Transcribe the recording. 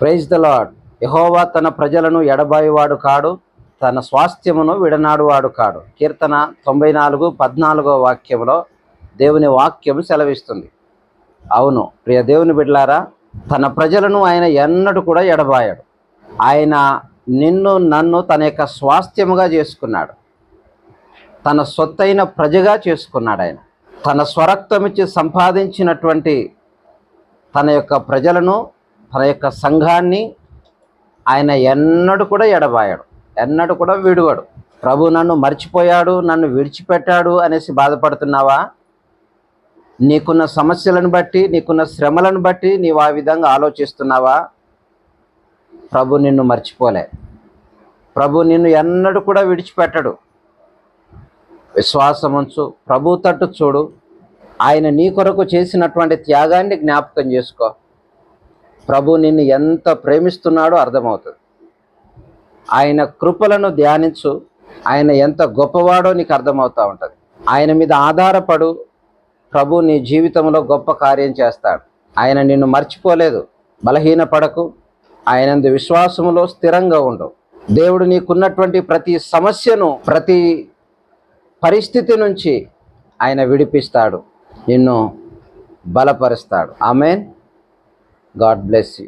Praise the lord. యెహోవా తన ప్రజలను ఎడబాయువాడు కాడు, తన స్వాస్థ్యమును విడనాడువాడు కాడు. కీర్తన 94:14 వాక్యంలో దేవుని వాక్యం సెలవిస్తుంది. అవును ప్రియ దేవుని బిడ్డలారా, తన ప్రజలను ఆయన ఎన్నడూ కూడా ఎడబాయాడు. ఆయన నిన్ను నన్ను తన యొక్క స్వాస్థ్యముగా చేసుకున్నాడు, తన సొత్తైన ప్రజగా చేసుకున్నాడు. ఆయన తన స్వరక్తమిచ్చి సంపాదించినటువంటి తన యొక్క ప్రజలను, తన యొక్క సంఘాన్ని ఆయన ఎన్నడూ కూడా ఎడబాయాడు, ఎన్నడూ కూడా విడువడు. ప్రభు నన్ను మర్చిపోయాడు, నన్ను విడిచిపెట్టాడు అనేసి బాధపడుతున్నావా? నీకున్న సమస్యలను బట్టి, నీకున్న శ్రమలను బట్టి నీవు ఆ విధంగా ఆలోచిస్తున్నావా? ప్రభు నిన్ను మర్చిపోలే. ప్రభు నిన్ను ఎన్నడూ కూడా విడిచిపెట్టడు. విశ్వాసముంచు, ప్రభు తట్టు చూడు. ఆయన నీ కొరకు చేసినటువంటి త్యాగాన్ని జ్ఞాపకం చేసుకో. ప్రభు నిన్ను ఎంత ప్రేమిస్తున్నాడో అర్థమవుతుంది. ఆయన కృపలను ధ్యానించు. ఆయన ఎంత గొప్పవాడో నీకు అర్థమవుతూ ఉంటుంది. ఆయన మీద ఆధారపడు. ప్రభు నీ జీవితంలో గొప్ప కార్యం చేస్తాడు. ఆయన నిన్ను మర్చిపోలేదు. బలహీనపడకు. ఆయనందు విశ్వాసములో స్థిరంగా ఉండు. దేవుడు నీకున్నటువంటి ప్రతి సమస్యను, ప్రతి పరిస్థితి నుంచి ఆయన విడిపిస్తాడు, నిన్ను బలపరుస్తాడు. ఆమేన్. God bless you.